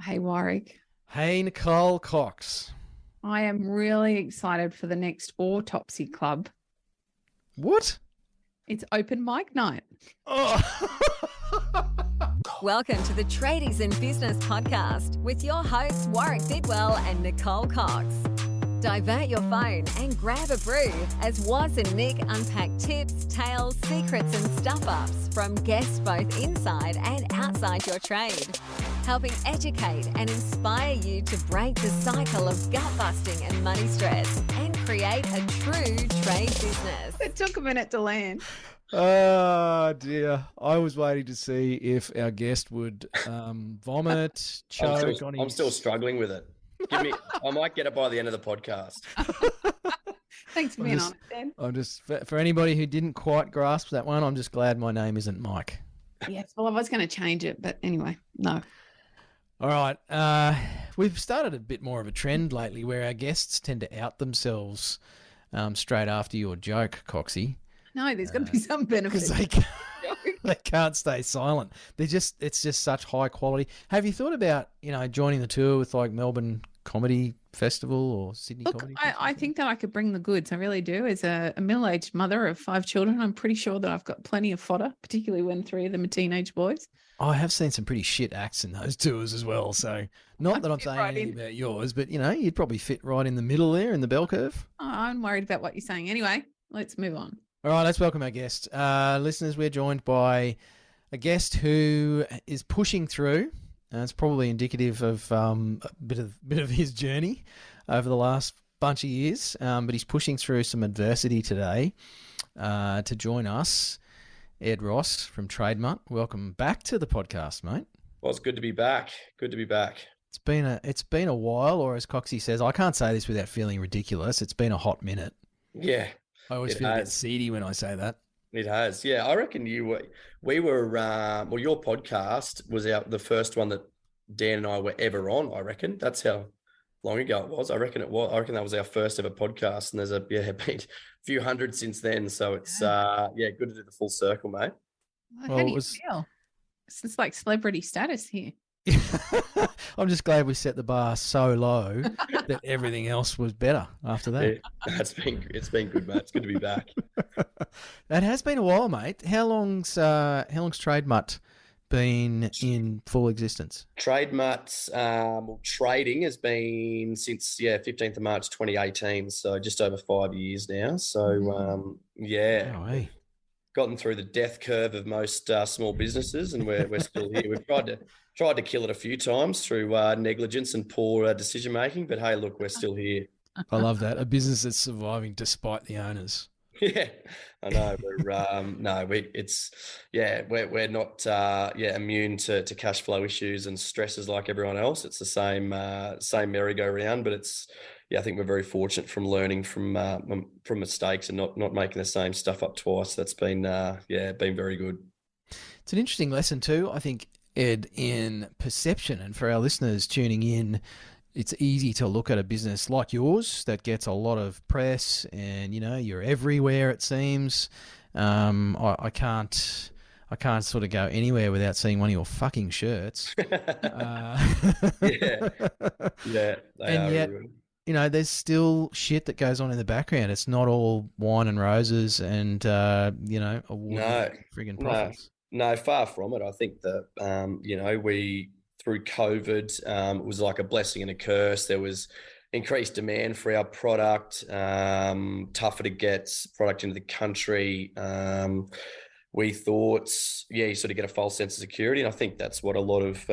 Hey, Warwick. Hey, Nicole Cox. I am really excited for the next Autopsy Club. What? It's open mic night. Oh. Welcome to the Tradies in Business podcast with your hosts Warwick Bidwell and Nicole Cox. Divert your phone and grab a brew as Waz and Nick unpack tips, tales, secrets and stuff-ups from guests both inside and outside your trade, helping educate and inspire you to break the cycle of gut-busting and money stress and create a true trade business. It took a minute to land. Oh, dear. I was waiting to see if our guest would vomit, choke on his... I'm still struggling with it. I might get it by the end of the podcast. Thanks for being honest, Dan. I'm just, for anybody who didn't quite grasp that one, I'm just glad my name isn't Mike. Yes, well, I was going to change it, but anyway, no. All right. We've started a bit more of a trend lately where our guests tend to out themselves straight after your joke, Coxie. No, there's got to be some benefit. Because they can't stay silent. It's just such high quality. Have you thought about, joining the tour with like Melbourne Comedy Festival or Sydney Comedy Festival? I think that I could bring the goods. I really do. As a middle-aged mother of 5 children, I'm pretty sure that I've got plenty of fodder, particularly when 3 of them are teenage boys. I have seen some pretty shit acts in those tours as well. So not that I'm saying anything about yours, but you'd probably fit right in the middle there in the bell curve. Oh, I'm worried about what you're saying. Anyway, let's move on. All right, let's welcome our guest. Listeners, we're joined by a guest who is pushing through. It's probably indicative of a bit of his journey over the last bunch of years, but he's pushing through some adversity today to join us. Ed Ross from TradeMutt. Welcome back to the podcast, mate. Well, it's good to be back. Good to be back. It's been a while, or as Coxie says, I can't say this without feeling ridiculous. It's been a hot minute. Yeah. I always feel a bit seedy when I say that. It has. Yeah, I reckon your podcast was the first one that Dan and I were ever on, I reckon. That's how long ago it was. I reckon that was our first ever podcast, and there's been a few hundred since then. So it's good to do the full circle, mate. Well, how do you feel? It's like celebrity status here. I'm just glad we set the bar so low that everything else was better after that. Yeah, it's been good, mate. It's good to be back. That has been a while, mate. How long's TradeMutt been in full existence? TradeMutt, trading has been since 15th of March 2018, so just over 5 years now. So gotten through the death curve of most small businesses, and we're still here. We've tried to kill it a few times through negligence and poor decision making, but hey, look, we're still here. I love that, a business that's surviving despite the owners. Yeah, I know. We're not immune to cash flow issues and stresses like everyone else. It's the same merry-go-round, but I think we're very fortunate from learning from mistakes and not making the same stuff up twice. That's been been very good. It's an interesting lesson too, I think, Ed, in perception. And for our listeners tuning in, it's easy to look at a business like yours that gets a lot of press and, you're everywhere, it seems. I can't sort of go anywhere without seeing one of your fucking shirts. Yeah. And yet, there's still shit that goes on in the background. It's not all wine and roses and, friggin' profits. No, far from it. I think that, we, through COVID, it was like a blessing and a curse. There was increased demand for our product, tougher to get product into the country. We thought, you sort of get a false sense of security. And I think that's what a lot of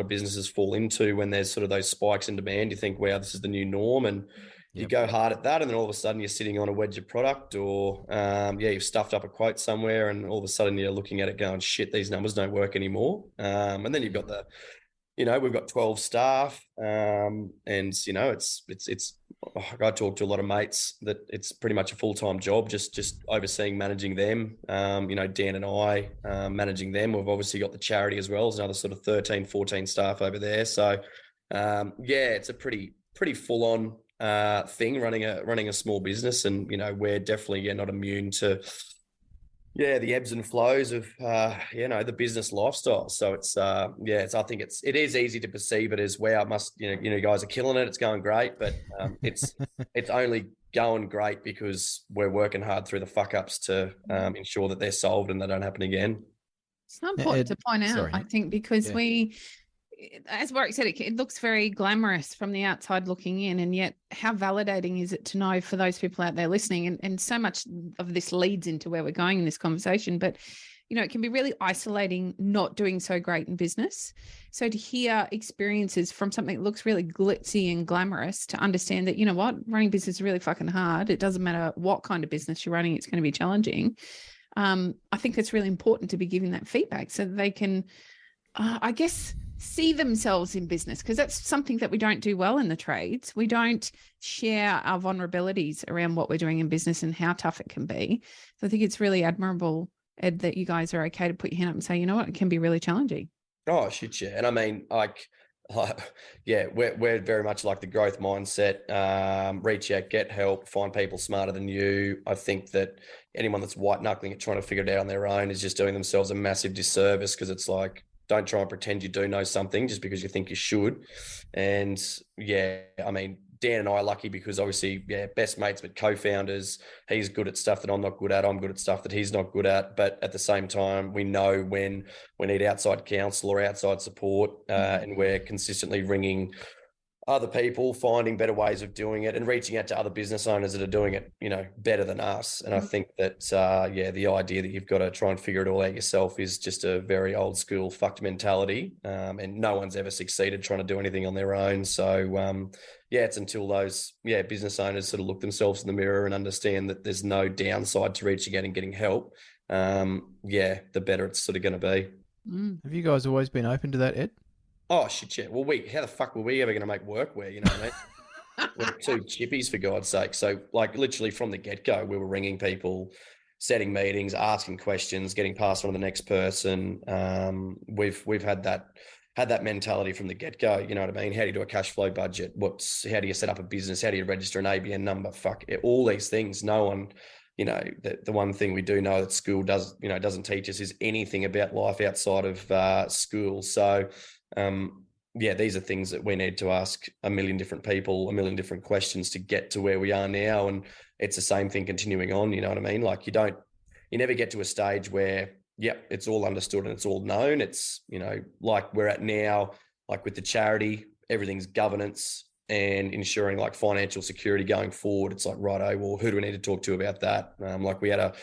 businesses fall into when there's sort of those spikes in demand. You think, wow, this is the new norm. And you go hard at that. And then all of a sudden you're sitting on a wedge of product or, you've stuffed up a quote somewhere. And all of a sudden you're looking at it going, shit, these numbers don't work anymore. And then you've got we've got 12 staff, and I talk to a lot of mates that it's pretty much a full-time job, just overseeing, managing them. Dan and I, managing them. We've obviously got the charity as well as another sort of 13, 14 staff over there. So, it's a pretty full-on thing running a small business, and we're definitely not immune to yeah, the ebbs and flows of the business lifestyle. So it's I think it is easy to perceive it as, wow, it must, you guys are killing it, it's going great, but it's only going great because we're working hard through the fuck ups to ensure that they're solved and they don't happen again. It's not important to point out, sorry. I think, because as Warwick said, it looks very glamorous from the outside looking in, and yet how validating is it to know for those people out there listening, and so much of this leads into where we're going in this conversation, but it can be really isolating not doing so great in business. So to hear experiences from something that looks really glitzy and glamorous, to understand that, running business is really fucking hard. It doesn't matter what kind of business you're running, it's going to be challenging. I think it's really important to be giving that feedback so that they can, I guess, see themselves in business, because that's something that we don't do well in the trades. We don't share our vulnerabilities around what we're doing in business and how tough it can be. So I think it's really admirable, Ed, that you guys are okay to put your hand up and say, you know what, it can be really challenging. Oh, shit, yeah. And I mean, we're very much like the growth mindset. Reach out, get help, find people smarter than you. I think that anyone that's white knuckling it, trying to figure it out on their own, is just doing themselves a massive disservice, because it's like, don't try and pretend you do know something just because you think you should. And I mean, Dan and I are lucky because obviously, best mates, but co-founders. He's good at stuff that I'm not good at. I'm good at stuff that he's not good at. But at the same time, we know when we need outside counsel or outside support, and we're consistently ringing other people, finding better ways of doing it, and reaching out to other business owners that are doing it, better than us. And I think that, the idea that you've got to try and figure it all out yourself is just a very old school fucked mentality. And no one's ever succeeded trying to do anything on their own. So, it's until those, business owners sort of look themselves in the mirror and understand that there's no downside to reaching out and getting help. The better it's sort of going to be. Have you guys always been open to that, Ed? Oh, shit, yeah. Well, how the fuck were we ever going to make workwear, you know what I mean? We're two chippies, for God's sake. So, like, literally from the get-go, we were ringing people, setting meetings, asking questions, getting passed on to the next person. We've had that mentality from the get-go, you know what I mean? How do you do a cash flow budget? How do you set up a business? How do you register an ABN number? Fuck, all these things. No one... the one thing we do know that school doesn't teach us is anything about life outside of school. So, these are things that we need to ask a million different people, a million different questions to get to where we are now. And it's the same thing continuing on, you know what I mean? Like you never get to a stage where, it's all understood and it's all known. It's, like we're at now, like with the charity, everything's governance and ensuring like financial security going forward. It's like, righto, well, who do we need to talk to about that? Like we had a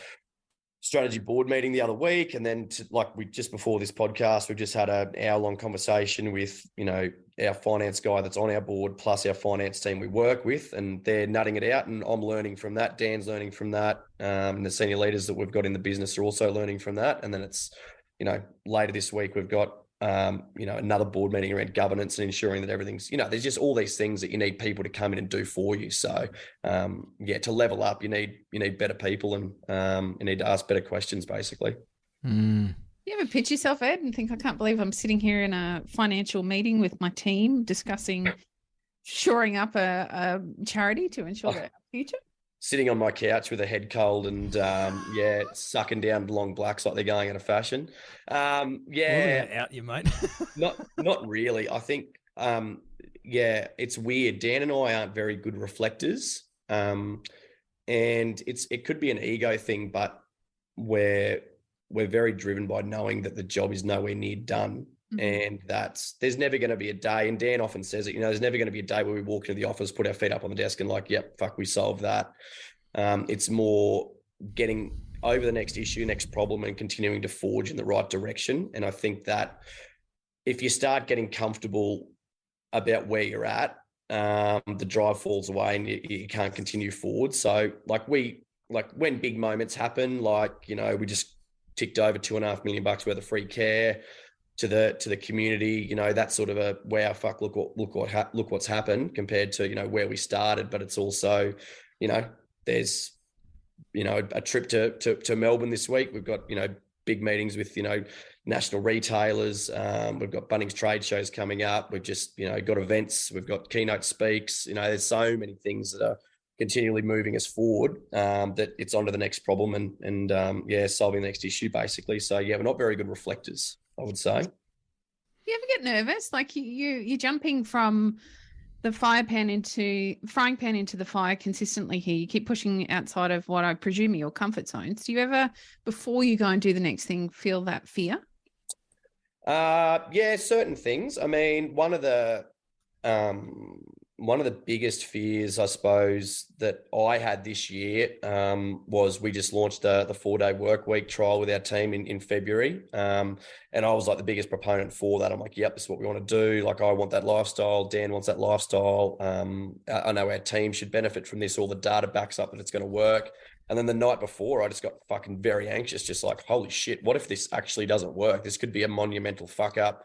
strategy board meeting the other week, and then just before this podcast, we've just had an hour-long conversation with our finance guy that's on our board, plus our finance team we work with, and they're nutting it out, and I'm learning from that. Dan's learning from that, and the senior leaders that we've got in the business are also learning from that. And then it's later this week we've got another board meeting around governance and ensuring that everything's, there's just all these things that you need people to come in and do for you. So, to level up, you need better people, and you need to ask better questions, basically. You ever pitch yourself, Ed, and think, I can't believe I'm sitting here in a financial meeting with my team discussing shoring up a charity to ensure their future? Sitting on my couch with a head cold and sucking down long blacks like they're going out of fashion. Out you, mate. not really. I think it's weird. Dan and I aren't very good reflectors, and it could be an ego thing, but we're very driven by knowing that the job is nowhere near done. And there's never going to be a day, and Dan often says it, there's never going to be a day where we walk into the office, put our feet up on the desk and like, yep, fuck, we solved that. It's more getting over the next issue, next problem, and continuing to forge in the right direction. And I think that if you start getting comfortable about where you're at, the drive falls away and you can't continue forward. So when big moments happen, we just ticked over $2.5 million worth of free care to the community, that's sort of a wow, fuck, look what's happened compared to where we started. But it's also there's a trip to Melbourne this week. We've got big meetings with national retailers. We've got Bunnings trade shows coming up. We've just got events. We've got keynote speaks. There's so many things that are continually moving us forward, that it's on to the next problem and solving the next issue basically. So yeah, we're not very good reflectors, I would say. You ever get nervous? Like you're jumping from the frying pan into the fire consistently here. You keep pushing outside of what I presume are your comfort zones. Do you ever, before you go and do the next thing, feel that fear? Yeah, certain things. I mean, one of the biggest fears, I suppose, that I had this year was we just launched the 4-day work week trial with our team in February. And I was like the biggest proponent for that. I'm like, yep, this is what we want to do. Like, I want that lifestyle. Dan wants that lifestyle. I know our team should benefit from this. All the data backs up that it's going to work. And then the night before, I just got fucking very anxious, just like, holy shit, what if this actually doesn't work? This could be a monumental fuck up.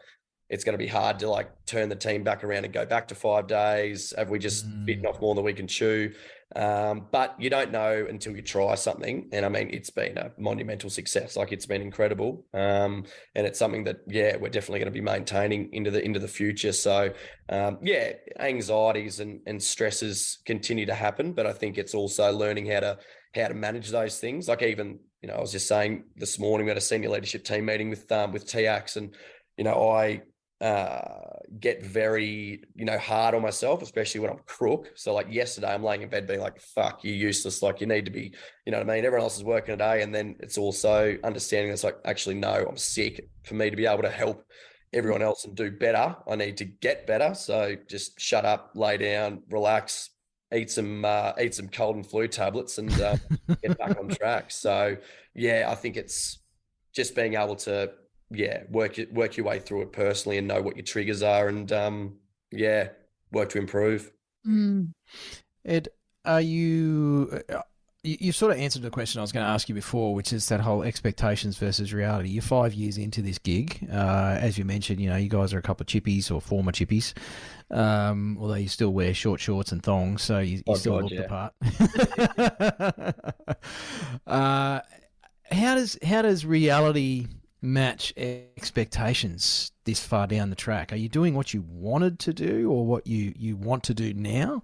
It's going to be hard to like turn the team back around and go back to 5 days. Have we just bitten off more than we can chew? But you don't know until you try something. And I mean, it's been a monumental success. Like, it's been incredible. And it's something that, yeah, we're definitely going to be maintaining into the future. So anxieties and stresses continue to happen, but I think it's also learning how to manage those things. Like, even, I was just saying this morning, we had a senior leadership team meeting with TAX, and, I get very, hard on myself, especially when I'm crook. So like yesterday, I'm laying in bed being like, fuck, you're useless. Like, you need to be, you know what I mean? Everyone else is working today. And then it's also understanding that's like, actually, no, I'm sick. For me to be able to help everyone else and do better, I need to get better. So just shut up, lay down, relax, eat some cold and flu tablets, and get back on track. So yeah, I think it's just being able to, work your way through it personally and know what your triggers are, and work to improve. Ed, are you sort of answered the question I was going to ask you before, which is that whole expectations versus reality. You're 5 years into this gig. As you mentioned, you guys are a couple of chippies or former chippies, although you still wear short shorts and thongs, so you still look the part. How does reality match expectations this far down the track? Are you doing what you wanted to do or what you want to do now?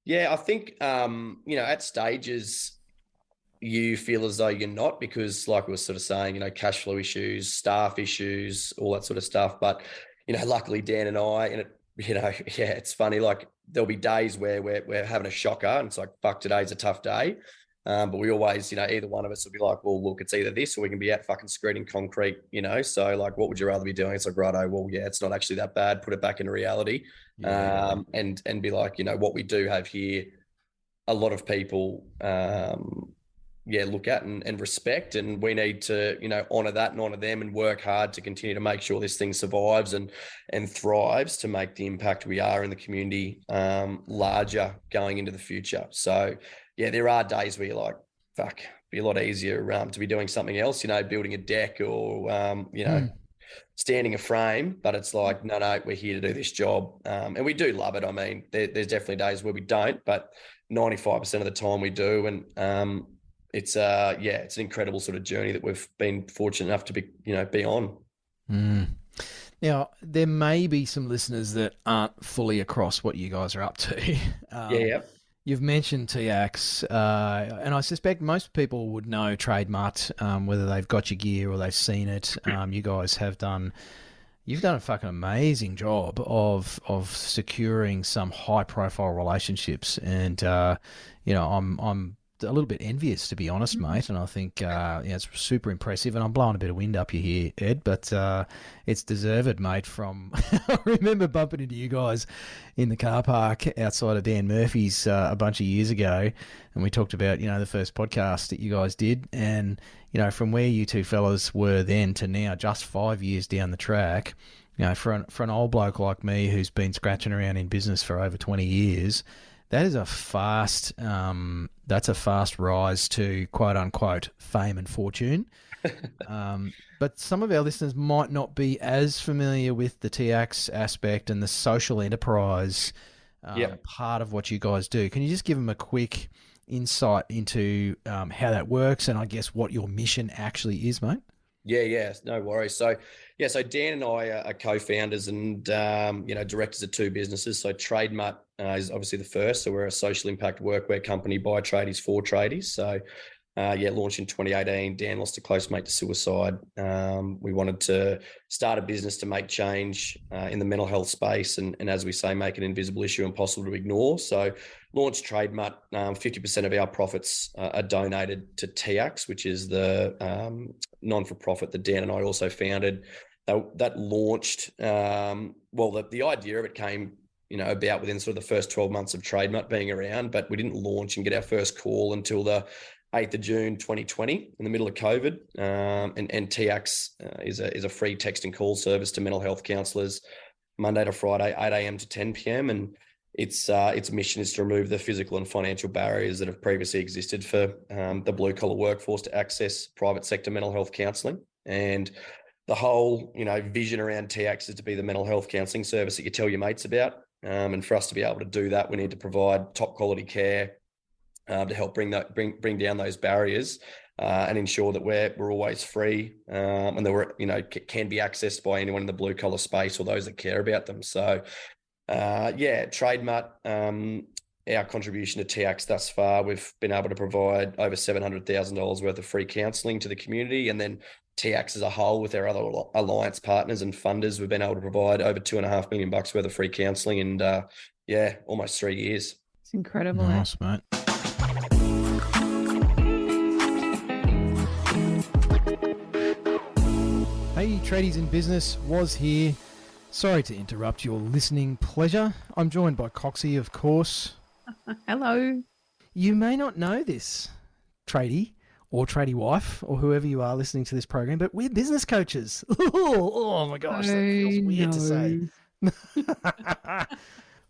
Yeah, I think, at stages you feel as though you're not, because like we were sort of saying, cash flow issues, staff issues, all that sort of stuff. But, luckily Dan and I, and it's funny, like there'll be days where we're having a shocker and it's like, fuck, today's a tough day. But we always, either one of us will be like, well, look, it's either this or we can be out fucking screeding concrete, so like, what would you rather be doing? It's like, righto, well, yeah, it's not actually that bad. Put it back into reality. Yeah. And be like, what we do have here, a lot of people, look at and respect, and we need to, honor that and honor them and work hard to continue to make sure this thing survives and thrives to make the impact we are in the community, larger going into the future. So, yeah, there are days where you're like, fuck, it'd be a lot easier to be doing something else, building a deck or, standing a frame. But it's like, no, we're here to do this job. And we do love it. I mean, there's definitely days where we don't, but 95% of the time we do. And it's an incredible sort of journey that we've been fortunate enough to be on. Now, there may be some listeners that aren't fully across what you guys are up to. You've mentioned TX, and I suspect most people would know TradeMutt, whether they've got your gear or they've seen it. You guys you've done a fucking amazing job of securing some high profile relationships, and I'm a little bit envious, to be honest, mate. And I think it's super impressive. And I'm blowing a bit of wind up you here, Ed, but it's deserved, mate. I remember bumping into you guys in the car park outside of Dan Murphy's a bunch of years ago, and we talked about the first podcast that you guys did, and from where you two fellas were then to now, just 5 years down the track. For an old bloke like me who's been scratching around in business for over 20 years. That is a fast rise to quote unquote fame and fortune. But some of our listeners might not be as familiar with the TX aspect and the social enterprise part of what you guys do. Can you just give them a quick insight into how that works and I guess what your mission actually is, mate? Yeah, no worries. So Dan and I are co-founders and directors of two businesses. So TradeMutt is obviously the first. So we're a social impact workwear company by tradies for tradies. So launched in 2018. Dan lost a close mate to suicide. We wanted to start a business to make change in the mental health space, and as we say, make an invisible issue impossible to ignore. So launched TradeMutt. 50% of our profits are donated to TIAX, which is the non-for-profit that Dan and I also founded. That launched, the idea of it came about within sort of the first 12 months of TradeMutt being around, but we didn't launch and get our first call until the 8th of June 2020, in the middle of COVID. And TIAX is a free text and call service to mental health counsellors, Monday to Friday, 8 a.m. to 10 p.m. And its mission is to remove the physical and financial barriers that have previously existed for the blue collar workforce to access private sector mental health counselling. And the whole vision around TIAX is to be the mental health counselling service that you tell your mates about. And for us to be able to do that, we need to provide top quality care to help bring down those barriers and ensure that we're always free and that we're can be accessed by anyone in the blue collar space or those that care about them. So TradeMutt, our contribution to TIAX thus far, we've been able to provide over $700,000 worth of free counselling to the community, and then TIAX as a whole with our other alliance partners and funders, we've been able to provide over $2.5 million worth of free counselling in almost 3 years. It's incredible. Nice, mate. Hey, Tradies in Business, was here. Sorry to interrupt your listening pleasure. I'm joined by Coxie, of course. Hello. You may not know this, tradie or tradie wife or whoever you are listening to this program, but we're business coaches. Oh my gosh, that feels weird to say.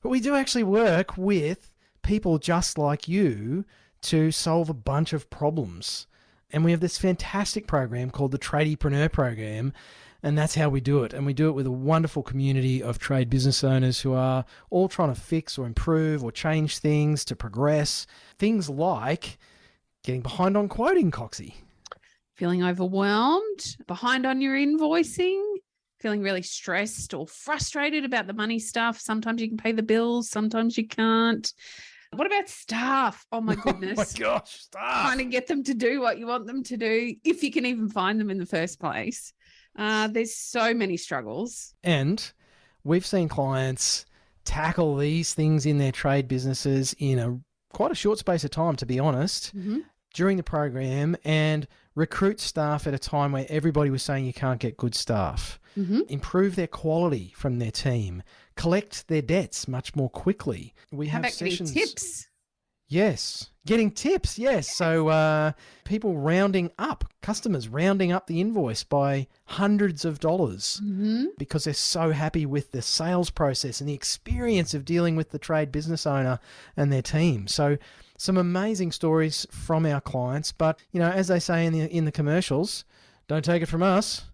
But we do actually work with people just like you to solve a bunch of problems. And we have this fantastic program called the Tradiepreneur Program, and that's how we do it. And we do it with a wonderful community of trade business owners who are all trying to fix or improve or change things to progress. Things like getting behind on quoting, Coxie. Feeling overwhelmed, behind on your invoicing, feeling really stressed or frustrated about the money stuff. Sometimes you can pay the bills, sometimes you can't. What about staff? Oh my goodness. Oh my gosh, staff. Trying to get them to do what you want them to do, if you can even find them in the first place. There's so many struggles. And we've seen clients tackle these things in their trade businesses in quite a short space of time, to be honest, during the program, and recruit staff at a time where everybody was saying you can't get good staff, improve their quality from their team, collect their debts much more quickly. We have sessions. Getting tips? Yes. Getting tips, yes. So people rounding up, customers rounding up the invoice by hundreds of dollars because they're so happy with the sales process and the experience of dealing with the trade business owner and their team. So some amazing stories from our clients. But, as they say in the commercials, don't take it from us.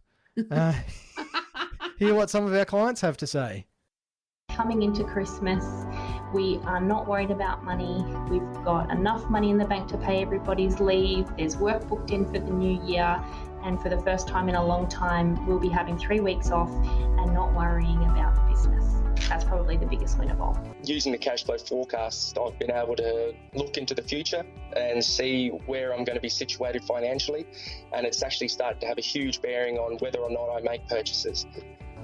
Hear what some of our clients have to say. Coming into Christmas, we are not worried about money. We've got enough money in the bank to pay everybody's leave. There's work booked in for the new year. And for the first time in a long time, we'll be having 3 weeks off and not worrying about the business. That's probably the biggest win of all. Using the cash flow forecast, I've been able to look into the future and see where I'm going to be situated financially. And it's actually started to have a huge bearing on whether or not I make purchases.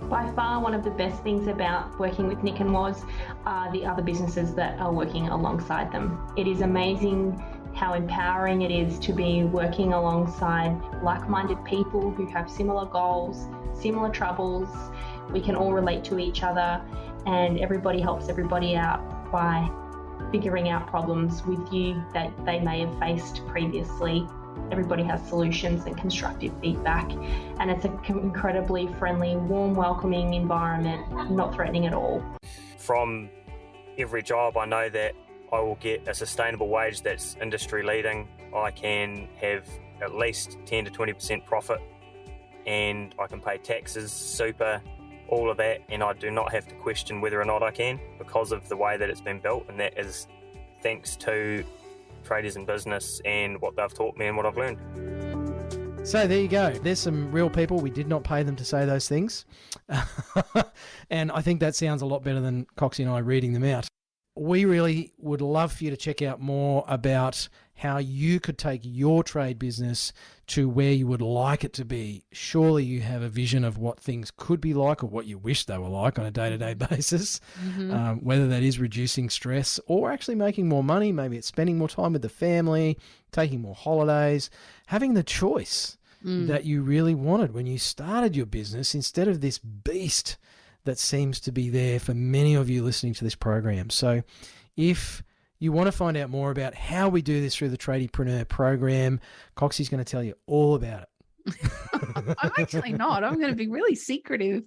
By far, one of the best things about working with Nick and Woz are the other businesses that are working alongside them. It is amazing how empowering it is to be working alongside like-minded people who have similar goals, similar troubles. We can all relate to each other, and everybody helps everybody out by figuring out problems with you that they may have faced previously. Everybody has solutions and constructive feedback, and it's an incredibly friendly, warm, welcoming environment, not threatening at all. From every job, I know that I will get a sustainable wage that's industry leading. I can have at least 10 to 20% profit, and I can pay taxes, super, all of that, and I do not have to question whether or not I can because of the way that it's been built, and that is thanks to Tradies in Business and what they've taught me and what I've learned. So there you go. There's some real people. We did not pay them to say those things. And I think that sounds a lot better than Coxie and I reading them out. We really would love for you to check out more about how you could take your trade business to where you would like it to be. Surely you have a vision of what things could be like or what you wish they were like on a day-to-day basis, whether that is reducing stress or actually making more money. Maybe it's spending more time with the family, taking more holidays, having the choice that you really wanted when you started your business instead of this beast that seems to be there for many of you listening to this program. So if you want to find out more about how we do this through the Tradiepreneur program, Coxie's going to tell you all about it. I'm actually not. I'm going to be really secretive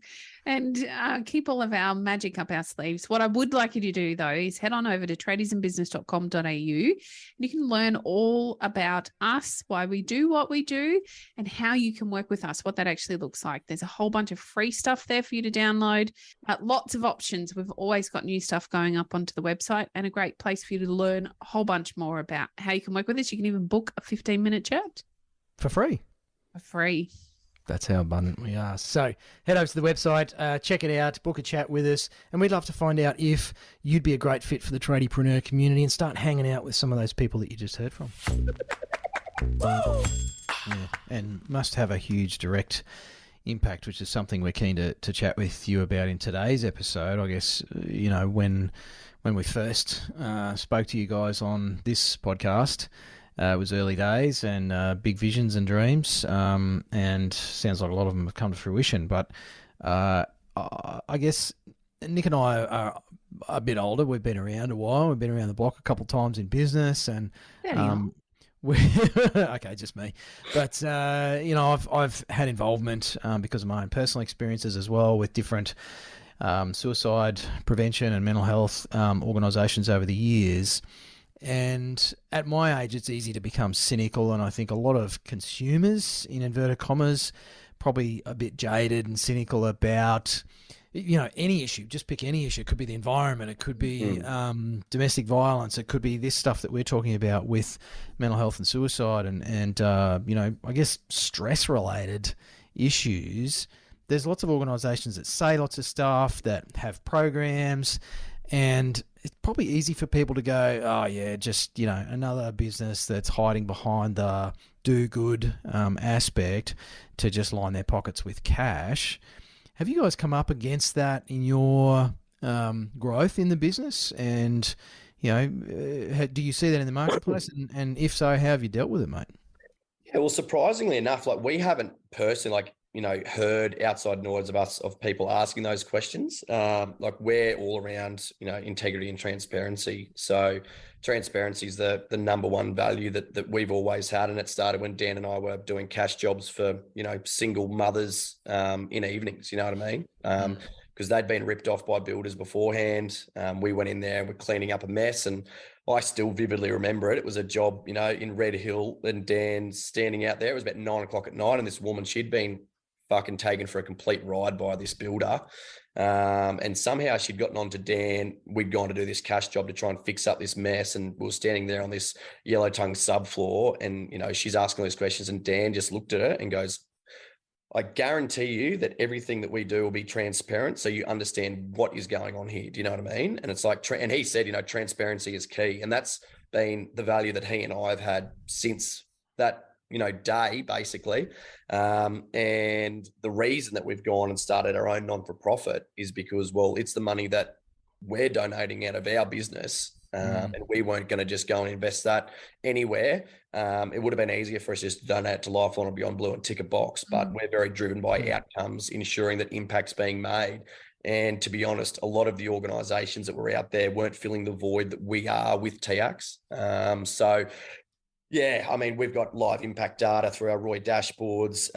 and keep all of our magic up our sleeves. What I would like you to do, though, is head on over to tradiesandbusiness.com.au and you can learn all about us, why we do what we do, and how you can work with us, what that actually looks like. There's a whole bunch of free stuff there for you to download, lots of options. We've always got new stuff going up onto the website and a great place for you to learn a whole bunch more about how you can work with us. You can even book a 15-minute chat. For free. For free. That's how abundant we are. So head over to the website, check it out, book a chat with us, and we'd love to find out if you'd be a great fit for the Tradiepreneur community and start hanging out with some of those people that you just heard from. Yeah, and must have a huge direct impact, which is something we're keen to chat with you about in today's episode. I guess, you know, when we first spoke to you guys on this podcast, it was early days and big visions and dreams, and sounds like a lot of them have come to fruition. But I guess Nick and I are a bit older. We've been around a while. We've been around the block a couple of times in business, and okay, just me. But you know, I've had involvement because of my own personal experiences as well with different suicide prevention and mental health organisations over the years. And at my age, it's easy to become cynical, and I think a lot of consumers, in inverted commas, probably a bit jaded and cynical about, you know, any issue. Just pick any issue. It could be the environment. It could be domestic violence. It could be this stuff that we're talking about with mental health and suicide and you know, I guess stress-related issues. There's lots of organisations that say lots of stuff, that have programs, and it's probably easy for people to go, oh yeah, just, you know, another business that's hiding behind the do-good aspect to just line their pockets with cash. Have you guys come up against that in your growth in the business? And, you know, do you see that in the marketplace? And if so, how have you dealt with it, mate? Yeah, well, surprisingly enough, like we haven't personally, like, you know, heard outside noise of people asking those questions. Like we're all around, you know, integrity and transparency. So transparency is the number one value that we've always had. And it started when Dan and I were doing cash jobs for, you know, single mothers in evenings, you know what I mean? Because they'd been ripped off by builders beforehand. We went in there and we're cleaning up a mess, and I still vividly remember it. It was a job, you know, in Red Hill, and Dan's standing out there. It was about 9 o'clock at night, and this woman, she'd been fucking taken for a complete ride by this builder. And somehow she'd gotten on to Dan. We'd gone to do this cash job to try and fix up this mess. And we were standing there on this yellow tongue subfloor, and, you know, she's asking all these questions, and Dan just looked at her and goes, I guarantee you that everything that we do will be transparent, so you understand what is going on here. Do you know what I mean? And it's like, and he said, you know, transparency is key. And that's been the value that he and I have had since that, you know, day, basically. And the reason that we've gone and started our own non-for-profit is because, well, it's the money that we're donating out of our business. And we weren't going to just go and invest that anywhere. It would have been easier for us just to donate to Lifeline or Beyond Blue and tick a box, but we're very driven by outcomes, ensuring that impact's being made. And to be honest, a lot of the organisations that were out there weren't filling the void that we are with TX. So yeah, I mean, we've got live impact data through our Roy dashboards.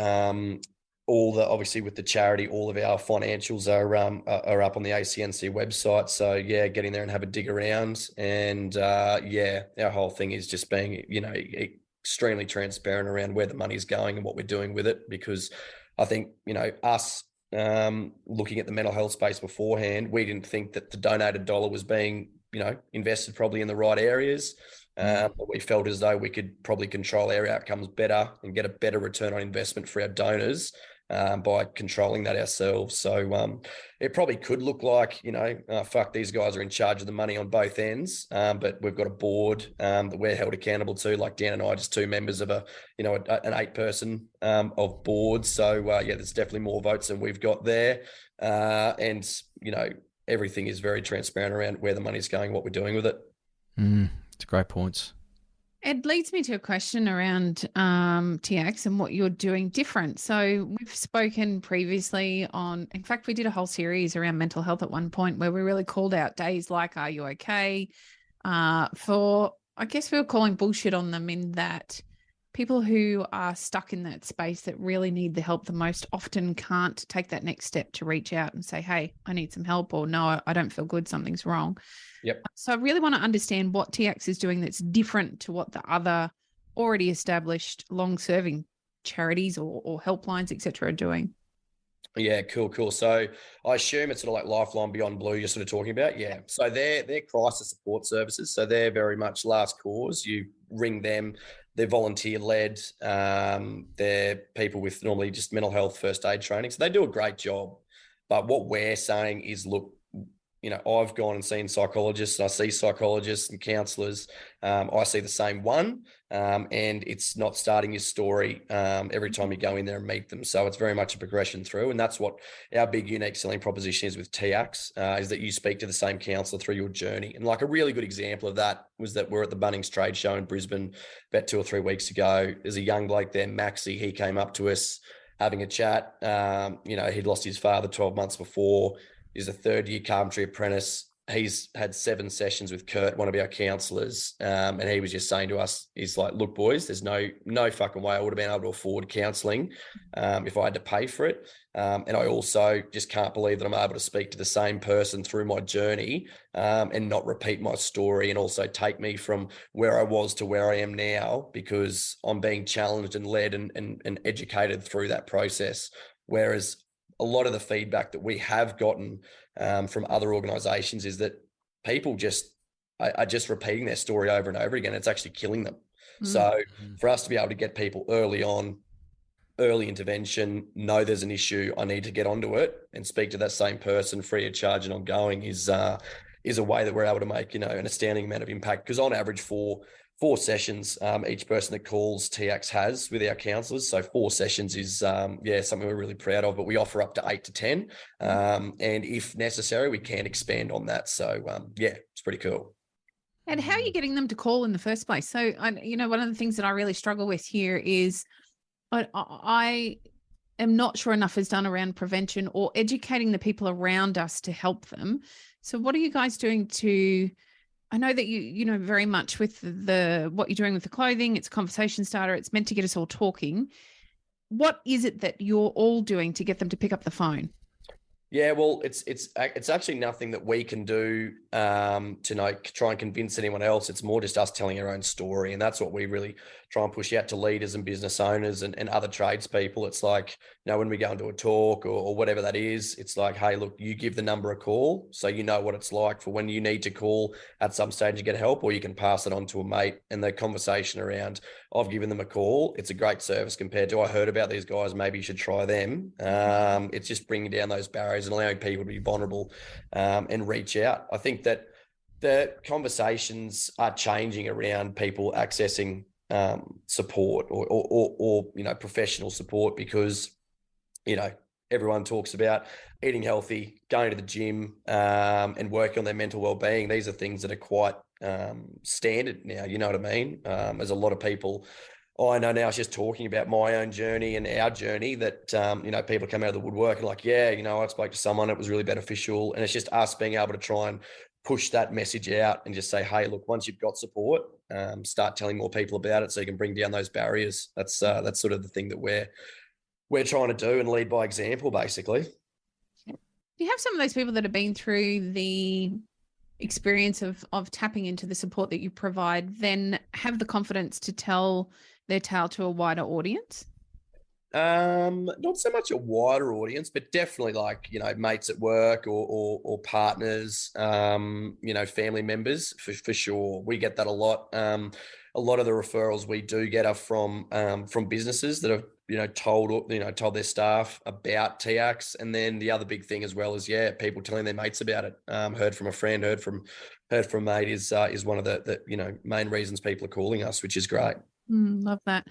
Obviously with the charity, all of our financials are up on the ACNC website. So yeah, get in there and have a dig around. And yeah, our whole thing is just being, you know, extremely transparent around where the money's going and what we're doing with it. Because I think, you know, us looking at the mental health space beforehand, we didn't think that the donated dollar was being, you know, invested probably in the right areas. But we felt as though we could probably control our outcomes better and get a better return on investment for our donors by controlling that ourselves. So it probably could look like, fuck, these guys are in charge of the money on both ends. But we've got a board that we're held accountable to, like Dan and I, just two members of an 8-person of board. So there's definitely more votes than we've got there. And everything is very transparent around where the money's going, what we're doing with it. It's great points. It leads me to a question around TX and what you're doing different. So we've spoken previously in fact, we did a whole series around mental health at one point where we really called out days like, Are You Okay? I guess we were calling bullshit on them, in that people who are stuck in that space that really need the help the most often can't take that next step to reach out and say, hey, I need some help, or no, I don't feel good, something's wrong. Yep. So I really want to understand what TX is doing that's different to what the other already established long-serving charities or helplines, et cetera, are doing. Yeah, cool. So I assume it's sort of like Lifeline Beyond Blue you're sort of talking about. Yeah. So they're crisis support services. So they're very much last cause. You ring them. They're volunteer-led. They're people with normally just mental health first aid training. So they do a great job. But what we're saying is, look, I've gone and seen psychologists. I see psychologists and counsellors. I see the same one, and it's not starting your story every time you go in there and meet them. So it's very much a progression through, and that's what our big unique selling proposition is with TX, is that you speak to the same counsellor through your journey. And like a really good example of that was that we're at the Bunnings Trade Show in Brisbane about 2 or 3 weeks ago. There's a young bloke there, Maxie. He came up to us having a chat. He'd lost his father 12 months before. He's a 3rd-year carpentry apprentice. He's had 7 sessions with Kurt, one of our counsellors, and he was just saying to us, he's like, look, boys, there's no fucking way I would have been able to afford counselling if I had to pay for it. And I also just can't believe that I'm able to speak to the same person through my journey and not repeat my story, and also take me from where I was to where I am now, because I'm being challenged and led and educated through that process. Whereas a lot of the feedback that we have gotten from other organisations is that people are just repeating their story over and over again. It's actually killing them. So for us to be able to get people early on, early intervention, know there's an issue, I need to get onto it, and speak to that same person free of charge and ongoing is a way that we're able to make, an astounding amount of impact. Because on average, four sessions each person that calls TX has with our counsellors. So 4 sessions is something we're really proud of, but we offer up to 8 to 10. And if necessary, we can expand on that. So it's pretty cool. And how are you getting them to call in the first place? So, one of the things that I really struggle with here is I am not sure enough is done around prevention or educating the people around us to help them. So what are you guys doing I know that you very much with what you're doing with the clothing, it's a conversation starter. It's meant to get us all talking. What is it that you're all doing to get them to pick up the phone? Yeah, well, it's actually nothing that we can do to try and convince anyone else. It's more just us telling our own story, and that's what we really try and push out to leaders and business owners and other tradespeople. It's like, when we go into a talk or whatever that is, it's like, hey, look, you give the number a call, so you know what it's like for when you need to call at some stage to get help, or you can pass it on to a mate. And the conversation around, I've given them a call, it's a great service compared to, I heard about these guys, maybe you should try them. It's just bringing down those barriers and allowing people to be vulnerable and reach out. I think that the conversations are changing around people accessing support or professional support, because everyone talks about eating healthy, going to the gym, and working on their mental well-being. These are things that are quite standard now, you know what I mean? There's a lot of people I know now, it's just talking about my own journey and our journey that, people come out of the woodwork and like, I spoke to someone, it was really beneficial. And it's just us being able to try and push that message out and just say, hey, look, once you've got support, start telling more people about it so you can bring down those barriers. That's sort of the thing that we're trying to do and lead by example, basically. Do you have some of those people that have been through the experience of tapping into the support that you provide, then have the confidence to tell their tale to a wider audience? Not so much a wider audience, but definitely like, mates at work or partners, family members for sure. We get that a lot. A lot of the referrals we do get are from businesses that have, told their staff about TX. And then the other big thing as well is, people telling their mates about it. Heard from a friend, heard from a mate is one of the main reasons people are calling us, which is great. Love that.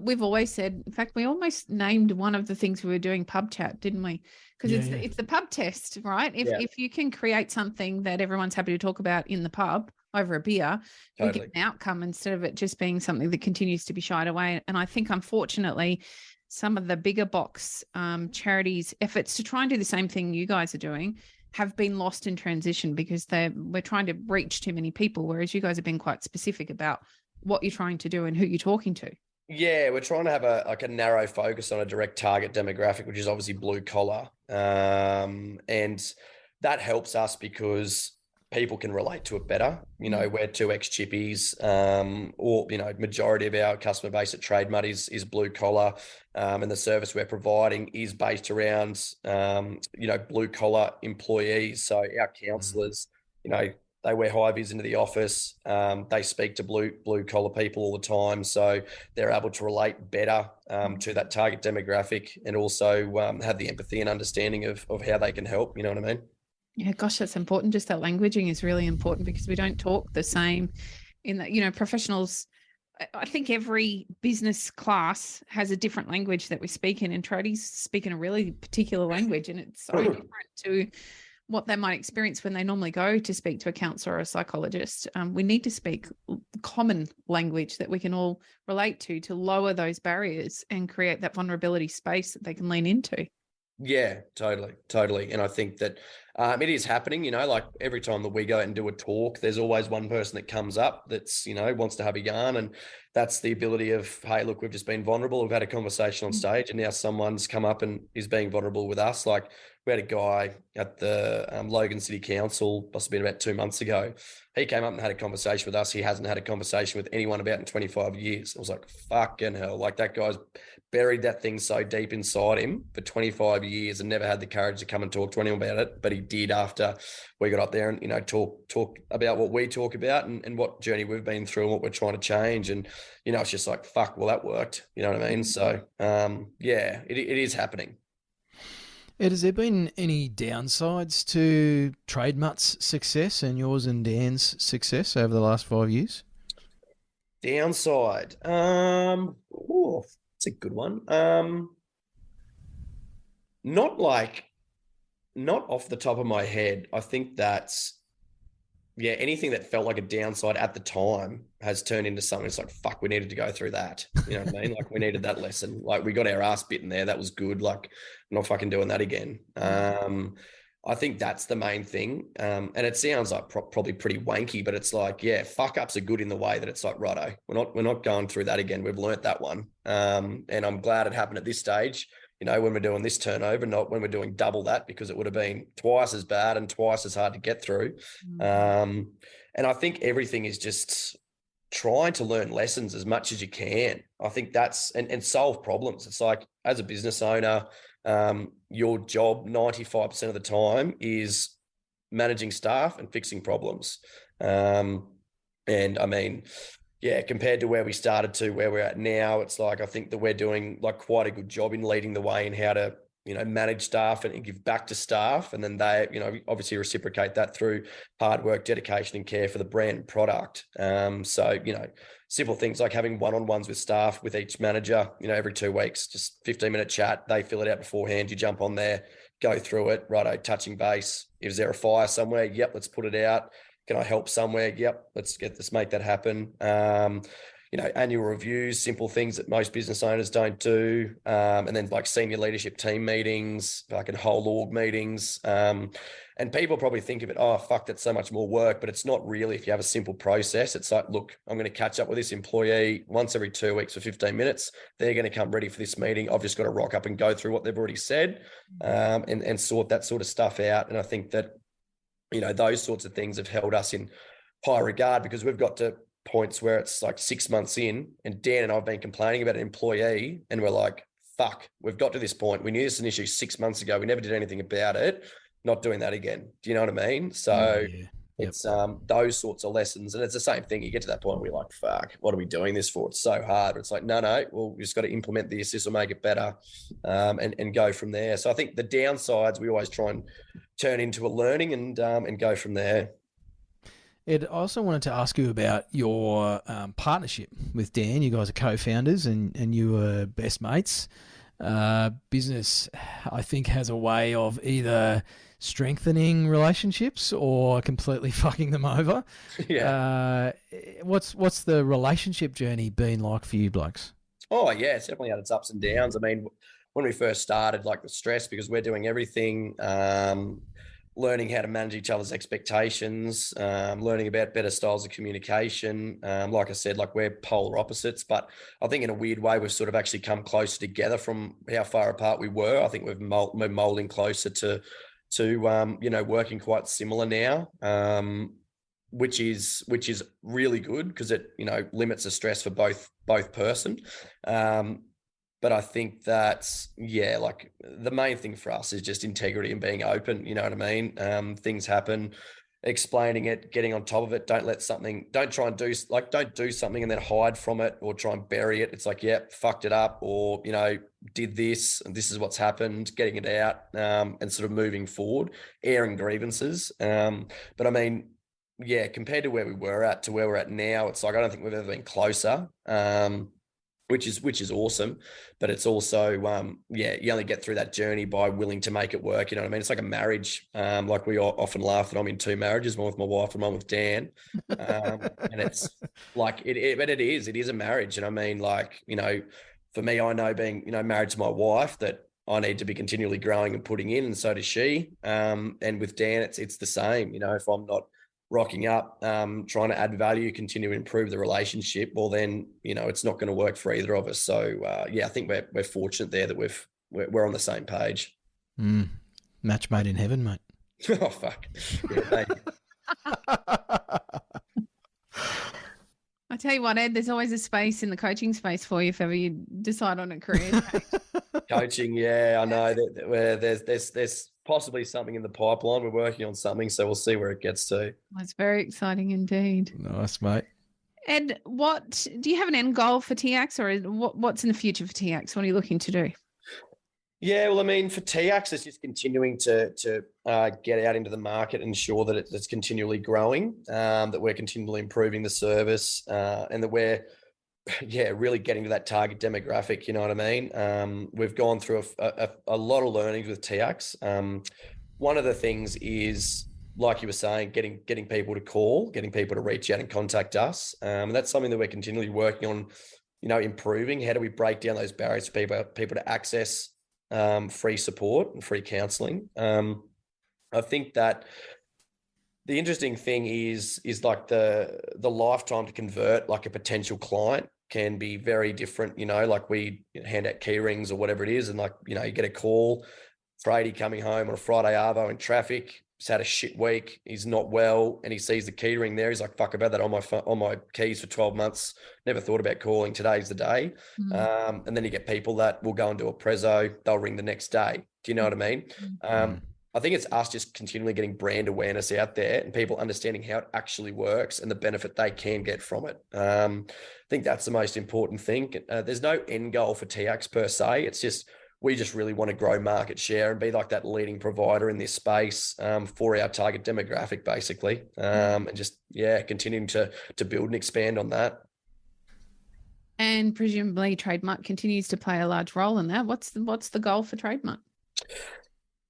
We've always said, in fact, we almost named one of the things we were doing pub chat, didn't we? Because it's the pub test, right? If you can create something that everyone's happy to talk about in the pub over a beer, we get an outcome instead of it just being something that continues to be shied away. And I think, unfortunately, some of the bigger box charities' efforts to try and do the same thing you guys are doing have been lost in transition because we're trying to reach too many people, whereas you guys have been quite specific about what you're trying to do and who you're talking to. Yeah, we're trying to have a narrow focus on a direct target demographic, which is obviously blue collar. And that helps us because people can relate to it better. We're 2X chippies, or, majority of our customer base at TradeMutt is blue collar. And the service we're providing is based around, blue collar employees. So our counsellors, they wear high vis into the office. They speak to blue collar people all the time. So they're able to relate better to that target demographic and also have the empathy and understanding of how they can help. You know what I mean? Yeah, gosh, that's important. Just that languaging is really important because we don't talk the same in that, professionals. I think every business class has a different language that we speak in, and tradies speak in a really particular language. And it's so different to what they might experience when they normally go to speak to a counsellor or a psychologist. We need to speak common language that we can all relate to lower those barriers and create that vulnerability space that they can lean into. Yeah, totally. And I think that it is happening, like every time that we go out and do a talk, there's always one person that comes up that's, wants to have a yarn. And that's the ability of, hey, look, we've just been vulnerable. We've had a conversation on stage and now someone's come up and is being vulnerable with us. Like we had a guy at the Logan City Council, must have been about 2 months ago. He came up and had a conversation with us. He hasn't had a conversation with anyone about in 25 years. I was like, fucking hell. Like that guy's buried that thing so deep inside him for 25 years and never had the courage to come and talk to anyone about it. But he did after we got up there and, talk about what we talk about and what journey we've been through and what we're trying to change. And, it's just like, fuck, well, that worked. You know what I mean? So, it is happening. Ed, has there been any downsides to TradeMutt's success and yours and Dan's success over the last 5 years? Downside? That's a good one. Not off the top of my head. I think that's, anything that felt like a downside at the time has turned into something that's like, fuck, we needed to go through that. You know what I mean? Like we needed that lesson. Like we got our ass bitten there. That was good. Like I'm not fucking doing that again. I think that's the main thing. And it sounds like probably pretty wanky, but it's like, fuck ups are good in the way that it's like, righto, we're not going through that again. We've learnt that one. And I'm glad it happened at this stage, when we're doing this turnover, not when we're doing double that, because it would have been twice as bad and twice as hard to get through. And I think everything is just trying to learn lessons as much as you can. I think that's, and solve problems. It's like, as a business owner, your job 95% of the time is managing staff and fixing problems. And I mean, compared to where we started to where we're at now, it's like, I think that we're doing like quite a good job in leading the way in how to, manage staff and give back to staff. And then they, obviously reciprocate that through hard work, dedication and care for the brand and product. So, simple things like having one-on-ones with staff with each manager, every 2 weeks, just 15-minute chat. They fill it out beforehand. You jump on there, go through it, righto, touching base. Is there a fire somewhere? Yep, let's put it out. Can I help somewhere? Yep, let's make that happen. Annual reviews, simple things that most business owners don't do. And then like senior leadership team meetings, like in whole org meetings. And people probably think of it, oh, fuck, that's so much more work, but it's not really. If you have a simple process, it's like, look, I'm going to catch up with this employee once every 2 weeks for 15 minutes. They're going to come ready for this meeting. I've just got to rock up and go through what they've already said, and sort that sort of stuff out. And I think that, those sorts of things have held us in high regard, because we've got to points where it's like 6 months in and Dan and I've been complaining about an employee and we're like, fuck, we've got to this point. We knew this was an issue 6 months ago. We never did anything about it. Not doing that again. Do you know what I mean? So it's those sorts of lessons. And it's the same thing. You get to that point where you're like, fuck, what are we doing this for? It's so hard. It's like, no, well, we just got to implement this. This will make it better, and go from there. So I think the downsides, we always try and turn into a learning and go from there. Ed, I also wanted to ask you about your partnership with Dan. You guys are co-founders and you were best mates. Business, I think, has a way of either strengthening relationships or completely fucking them over. What's the relationship journey been like for you blokes? Oh yeah, it's definitely had its ups and downs. I mean, when we first started, like the stress, because we're doing everything, learning how to manage each other's expectations, learning about better styles of communication. Like I said, like we're polar opposites, but I think in a weird way, we've sort of actually come closer together from how far apart we were. I think we're molding closer to working quite similar now, which is really good because it, limits the stress for both person. But I think that's, like the main thing for us is just integrity and being open. You know what I mean? Things happen, explaining it, getting on top of it. Don't do something and then hide from it or try and bury it. It's like, fucked it up, or, did this and this is what's happened, getting it out, and sort of moving forward, airing grievances. But I mean, compared to where we were at to where we're at now, it's like, I don't think we've ever been closer. Which is awesome, but it's also, you only get through that journey by willing to make it work. You know what I mean? It's like a marriage. Like we often laugh that I'm in 2 marriages, one with my wife and one with Dan. And it's like, but it is a marriage. And I mean, like, for me, I know being, married to my wife, that I need to be continually growing and putting in, and so does she. And with Dan, it's the same. If I'm not rocking up, trying to add value, continue to improve the relationship, well then, it's not going to work for either of us. So I think we're fortunate there that we're on the same page. Match made in heaven, mate. Oh fuck. Yeah, I tell you what, Ed, there's always a space in the coaching space for you if ever you decide on a career change. Coaching, I know that there's possibly something in the pipeline. We're working on something, so we'll see where it gets to. That's very exciting indeed. Nice, mate. Ed, what do you have an end goal for TX, or what's in the future for TX? What are you looking to do? Yeah, well, I mean, for TX, it's just continuing to get out into the market and ensure that it's continually growing, that we're continually improving the service, and that we're really getting to that target demographic. You know what I mean? We've gone through a lot of learnings with TX. One of the things is, like you were saying, getting people to call, getting people to reach out and contact us. And that's something that we're continually working on, improving. How do we break down those barriers for people to access free support and free counselling? I think that the interesting thing is like the lifetime to convert like a potential client can be very different. Like we hand out key rings or whatever it is, and like, you get a call, tradie coming home on a Friday arvo in traffic. He's had a shit week. He's not well, and he sees the key ring there. He's like, "Fuck, about that on my keys for 12 months. Never thought about calling. Today's the day." Mm-hmm. And then you get people that will go and do a prezzo. They'll ring the next day. Do you know what I mean? Mm-hmm. I think it's us just continually getting brand awareness out there and people understanding how it actually works and the benefit they can get from it. I think that's the most important thing. There's no end goal for TX per se. It's just, we just really want to grow market share and be like that leading provider in this space for our target demographic, basically. And just, continuing to build and expand on that. And presumably TradeMutt continues to play a large role in that. What's the goal for TradeMutt?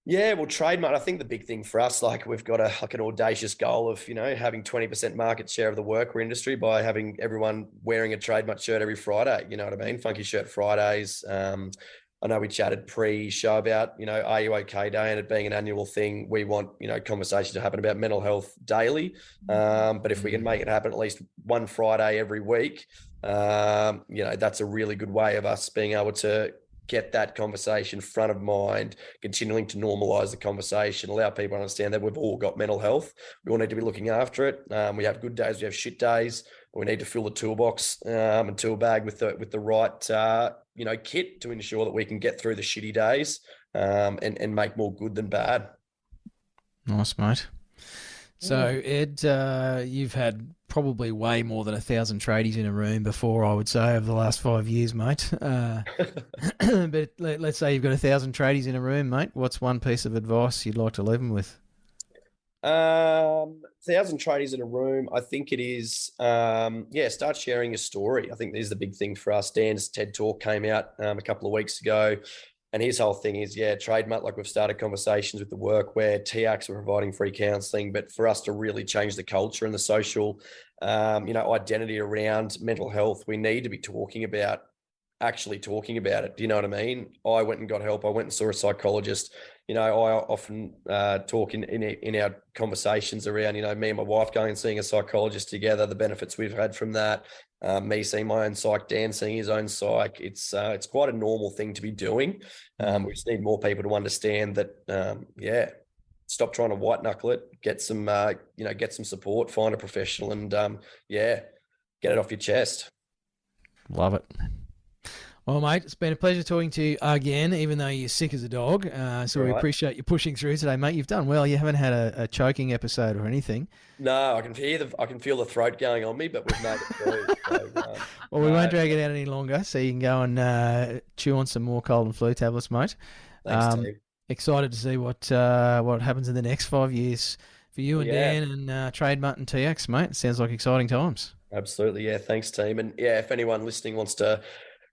Yeah, well, TradeMutt, I think the big thing for us, like we've got an audacious goal of, having 20% market share of the workwear industry by having everyone wearing a TradeMutt shirt every Friday. You know what I mean? Funky Shirt Fridays. I know we chatted pre-show about, Are You OK Day, and it being an annual thing. We want, conversations to happen about mental health daily. But if we can make it happen at least one Friday every week, that's a really good way of us being able to get that conversation front of mind, continuing to normalise the conversation, allow people to understand that we've all got mental health. We all need to be looking after it. We have good days, we have shit days. We need to fill the toolbox and tool bag with the right kit to ensure that we can get through the shitty days and make more good than bad. Nice, mate. So, Ed, you've had probably way more than 1,000 tradies in a room before, I would say, over the last 5 years, mate. But let's say you've got 1,000 tradies in a room, mate. What's one piece of advice you'd like to leave them with? 1,000 tradies in a room. I think it is, start sharing your story. I think this is the big thing for us. Dan's TED Talk came out a couple of weeks ago. And his whole thing is, TradeMutt, like we've started conversations with the work where TX are providing free counselling, but for us to really change the culture and the social, identity around mental health, we need to be actually talking about it. Do you know what I mean? I went and got help. I went and saw a psychologist. I often talk in our conversations around, me and my wife going and seeing a psychologist together, the benefits we've had from that. Me seeing my own psych, Dan seeing his own psych. It's quite a normal thing to be doing. We just need more people to understand that, stop trying to white knuckle it, get some support, find a professional and, get it off your chest. Love it. Well, mate, it's been a pleasure talking to you again, even though you're sick as a dog. So we appreciate you pushing through today, mate. You've done well. You haven't had a choking episode or anything. No, I can feel the throat going on me, but we've made it through. So, well, we won't drag it out any longer, so you can go and chew on some more cold and flu tablets, mate. Thanks, Steve. Excited to see what happens in the next 5 years for you and Dan and TradeMutt and TX, mate. It sounds like exciting times. Absolutely, yeah. Thanks, team. And if anyone listening wants to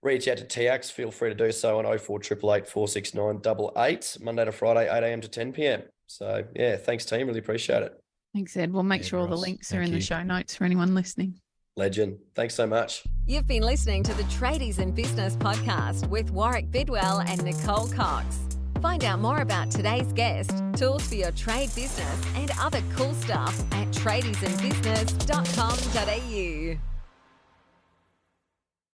reach out to TX, feel free to do so on 0488 469 88, Monday to Friday, 8 a.m. to 10 p.m. So, thanks, team. Really appreciate it. Thanks, Ed. We'll make sure all the links are in the show notes for anyone listening. Legend. Thanks so much. You've been listening to the Tradies in Business podcast with Warwick Bidwell and Nicole Cox. Find out more about today's guest, tools for your trade business and other cool stuff at tradiesinbusiness.com.au.